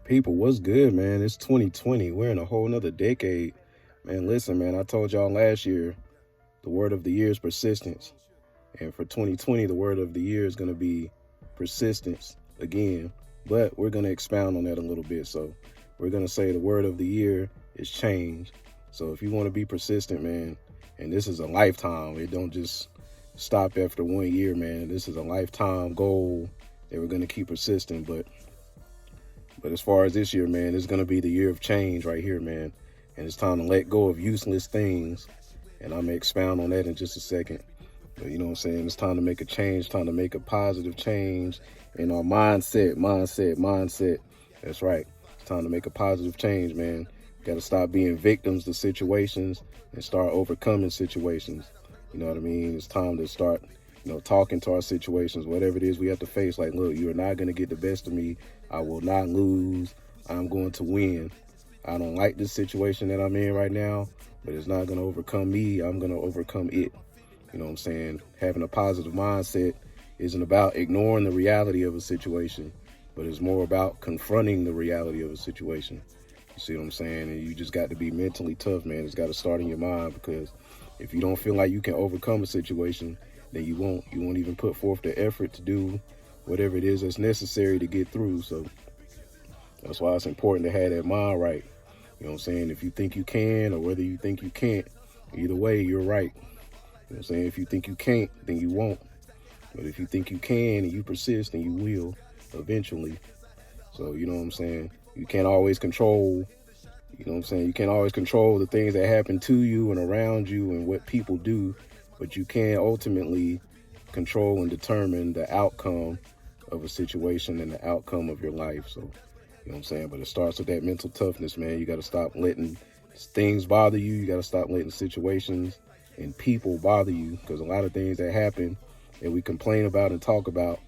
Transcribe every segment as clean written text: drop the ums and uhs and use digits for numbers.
People, what's good, man? It's 2020. We're in a whole nother decade. Man, listen, man, I told y'all last year the word of the year is persistence. And for 2020, the word of the year is going to be persistence again. But we're going to expound on that a little bit. So we're going to say the word of the year is change. So if you want to be persistent, man, and this is a lifetime, it don't just stop after 1 year, man. This is a lifetime goal that we're going to keep persistent. But as far as this year, man, it's going to be the year of change right here, man. And it's time to let go of useless things. And I'm going to expound on that in just a second. But you know what I'm saying? It's time to make a change, time to make a positive change in our mindset. That's right. It's time to make a positive change, man. Got to stop being victims to situations and start overcoming situations. You know what I mean? It's time to start, talking to our situations, whatever it is we have to face. Like, look, you're not going to get the best of me. I will not lose. I'm going to win. I don't like this situation that I'm in right now, but it's not going to overcome me. I'm going to overcome it. You know what I'm saying? Having a positive mindset isn't about ignoring the reality of a situation, but it's more about confronting the reality of a situation. You see what I'm saying? And you just got to be mentally tough, man. It's got to start in your mind, because if you don't feel like you can overcome a situation, then you won't even put forth the effort to do whatever it is that's necessary to get through. So that's why it's important to have that mind right. You know what I'm saying? If you think you can, or whether you think you can't, either way, you're right. You know what I'm saying? If you think you can't, then you won't. But if you think you can and you persist, then you will eventually. So, you know what I'm saying? You can't always control, You can't always control the things that happen to you and around you and what people do, but you can ultimately control and determine the outcome of a situation and the outcome of your life. So, you know what I'm saying? But it starts with that mental toughness, man. You got to stop letting things bother you. You got to stop letting situations and people bother you, because a lot of things that happen that we complain about and talk about,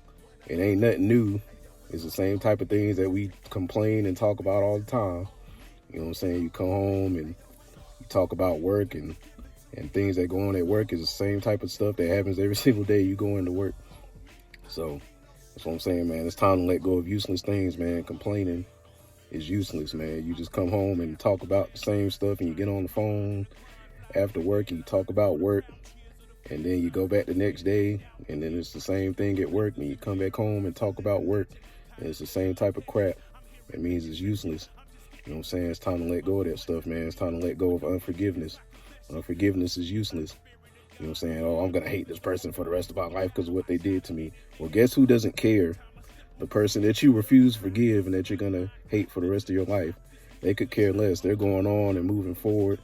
it ain't nothing new. It's the same type of things that we complain and talk about all the time. You know what I'm saying? You come home and you talk about work and things that go on at work is the same type of stuff that happens every single day you go into work. So that's what I'm saying, man. It's time to let go of useless things, man. Complaining is useless, man. You just come home and talk about the same stuff, and you get on the phone after work and you talk about work, and then you go back the next day and then it's the same thing at work, and you come back home and talk about work, and it's the same type of crap. It means it's useless. You know what I'm saying? It's time to let go of that stuff, man. It's time to let go of unforgiveness. Unforgiveness is useless. You know what I'm saying? Oh, I'm going to hate this person for the rest of my life because of what they did to me. Well, guess who doesn't care? The person that you refuse to forgive and that you're going to hate for the rest of your life. They could care less. They're going on and moving forward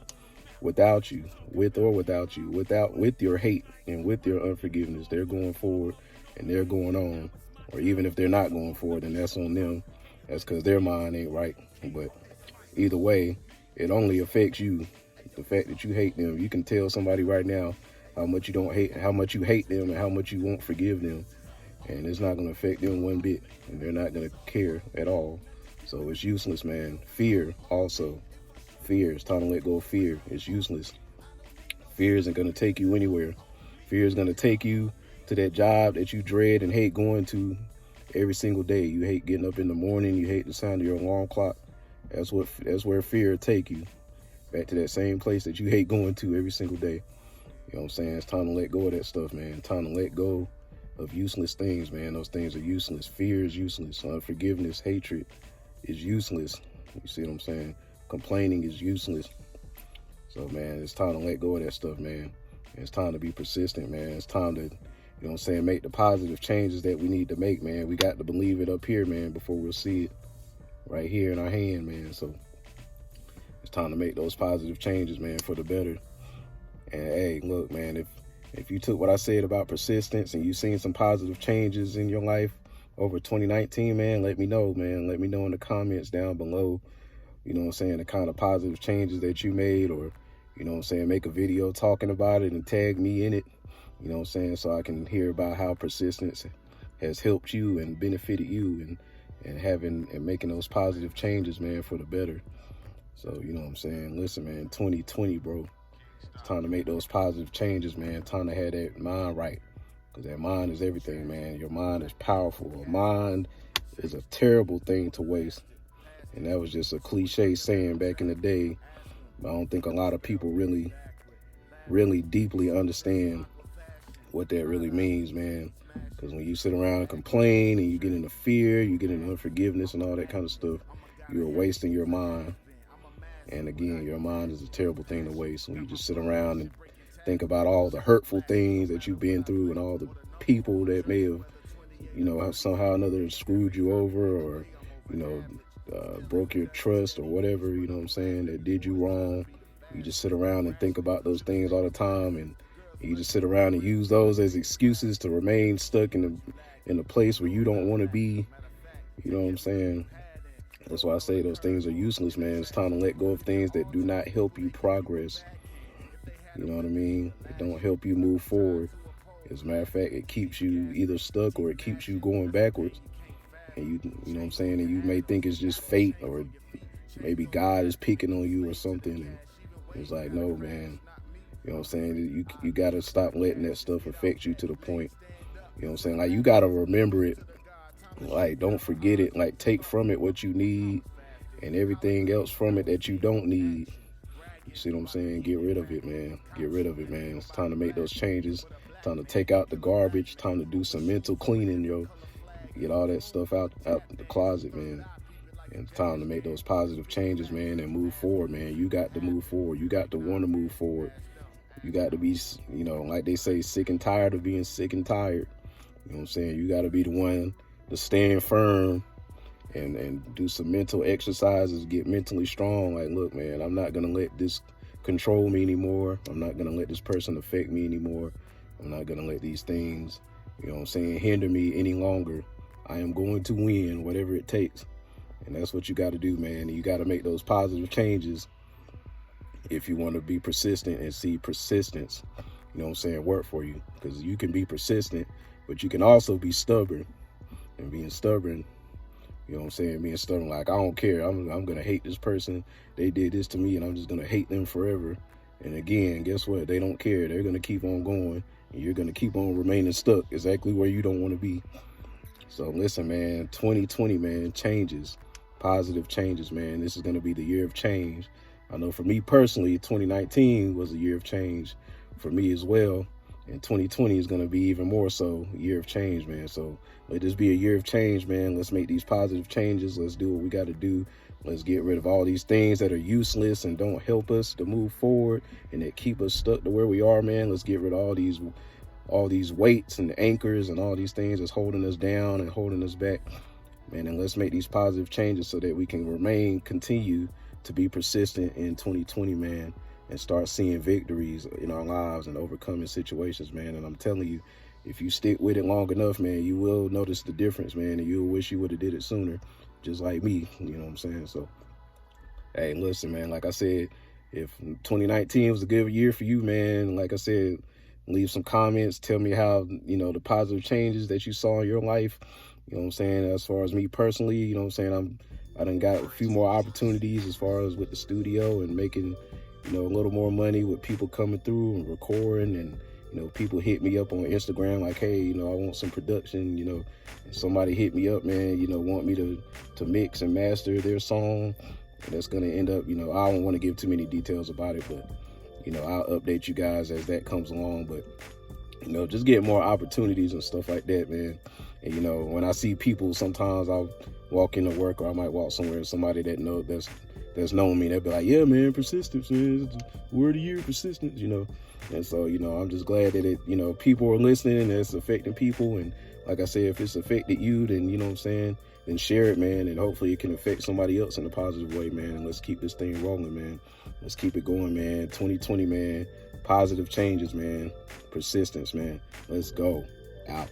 without you, with or without you, with your hate and with your unforgiveness. They're going forward and they're going on. Or even if they're not going forward, then that's on them. That's because their mind ain't right. But either way, it only affects you. The fact that you hate them, you can tell somebody right now how much you hate them and how much you won't forgive them. And it's not going to affect them one bit. And they're not going to care at all. So it's useless, man. Fear also. Fear. It's time to let go of fear. It's useless. Fear isn't going to take you anywhere. Fear is going to take you to that job that you dread and hate going to every single day. You hate getting up in the morning. You hate the sound of your alarm clock. That's where fear will take you. Back to that same place that you hate going to every single day. You know what I'm saying? It's time to let go of that stuff, man. Time to let go of useless things, man. Those things are useless. Fear is useless. Unforgiveness, hatred is useless. You see what I'm saying? Complaining is useless. So, man, it's time to let go of that stuff, man. And it's time to be persistent, man. It's time to, make the positive changes that we need to make, man. We got to believe it up here, man, before we'll see it right here in our hand, man. So it's time to make those positive changes, man, for the better. And hey, look, man, if you took what I said about persistence and you've seen some positive changes in your life over 2019, man, let me know, man. Let me know in the comments down below, you know what I'm saying, the kind of positive changes that you made, or, you know what I'm saying, make a video talking about it and tag me in it, you know what I'm saying, so I can hear about how persistence has helped you and benefited you and making those positive changes, man, for the better. So, you know what I'm saying, listen, man, 2020, bro. It's time to make those positive changes, man. Time to have that mind right, because that mind is everything, man. Your mind is powerful. A mind is a terrible thing to waste. And that was just a cliche saying back in the day. But I don't think a lot of people really deeply understand what that really means, man. Because when you sit around and complain and you get into fear, you get into unforgiveness and all that kind of stuff, you're wasting your mind. And again, your mind is a terrible thing to waste when you just sit around and think about all the hurtful things that you've been through and all the people that may have, somehow or another screwed you over or, broke your trust or whatever, you know what I'm saying, that did you wrong. You just sit around and think about those things all the time, and you just sit around and use those as excuses to remain stuck in a place where you don't want to be. You know what I'm saying? That's why I say those things are useless, man. It's time to let go of things that do not help you progress. You know what I mean? It don't help you move forward. As a matter of fact, it keeps you either stuck or it keeps you going backwards. And you know what I'm saying? And you may think it's just fate or maybe God is picking on you or something. And it's like, no, man. You know what I'm saying? You got to stop letting that stuff affect you to the point. You know what I'm saying? Like, you got to remember it. Like, don't forget it. Like, take from it what you need and everything else from it that you don't need. You see what I'm saying? Get rid of it, man. Get rid of it, man. It's time to make those changes. Time to take out the garbage. Time to do some mental cleaning, yo. Get all that stuff out the closet, man. And it's time to make those positive changes, man, and move forward, man. You got to move forward. You got to want to move forward. You got to be, like they say, sick and tired of being sick and tired. You know what I'm saying? You got to be the one to stand firm and do some mental exercises, get mentally strong. Like, look, man, I'm not going to let this control me anymore. I'm not going to let this person affect me anymore. I'm not going to let these things, you know what I'm saying, hinder me any longer. I am going to win, whatever it takes. And that's what you got to do, man. And you got to make those positive changes if you want to be persistent and see persistence, you know what I'm saying, work for you. Because you can be persistent, but you can also be stubborn. And being stubborn, you know what I'm saying, being stubborn, like, I don't care. I'm going to hate this person. They did this to me, and I'm just going to hate them forever. And again, guess what? They don't care. They're going to keep on going, and you're going to keep on remaining stuck exactly where you don't want to be. So listen, man, 2020, man, changes, positive changes, man. This is going to be the year of change. I know for me personally, 2019 was a year of change for me as well. And 2020 is going to be even more so a year of change, man. So let this be a year of change, man. Let's make these positive changes. Let's do what we got to do. Let's get rid of all these things that are useless and don't help us to move forward and that keep us stuck to where we are, man. Let's get rid of all these weights and anchors and all these things that's holding us down and holding us back, man. And let's make these positive changes so that we can continue to be persistent in 2020, man, and start seeing victories in our lives and overcoming situations, man. And I'm telling you, if you stick with it long enough, man, you will notice the difference, man, and you'll wish you would have did it sooner, just like me, you know what I'm saying? So, hey, listen, man, like I said, if 2019 was a good year for you, man, like I said, leave some comments, tell me how, the positive changes that you saw in your life, you know what I'm saying? As far as me personally, you know what I'm saying, I done got a few more opportunities as far as with the studio and making, a little more money with people coming through and recording, and, people hit me up on Instagram like, hey, I want some production, and somebody hit me up, man, want me to mix and master their song. And that's going to end up, I don't want to give too many details about it, but, I'll update you guys as that comes along. But, just get more opportunities and stuff like that, man. And, when I see people, sometimes I'll walk into work or I might walk somewhere and somebody that's known me, they'll be like, yeah, man, persistence, man, word of year, persistence, And so, I'm just glad that it, people are listening and it's affecting people. And like I said, if it's affected you, then, you know what I'm saying, then share it, man. And hopefully it can affect somebody else in a positive way, man. And let's keep this thing rolling, man. Let's keep it going, man. 2020, man. Positive changes, man. Persistence, man. Let's go. Out.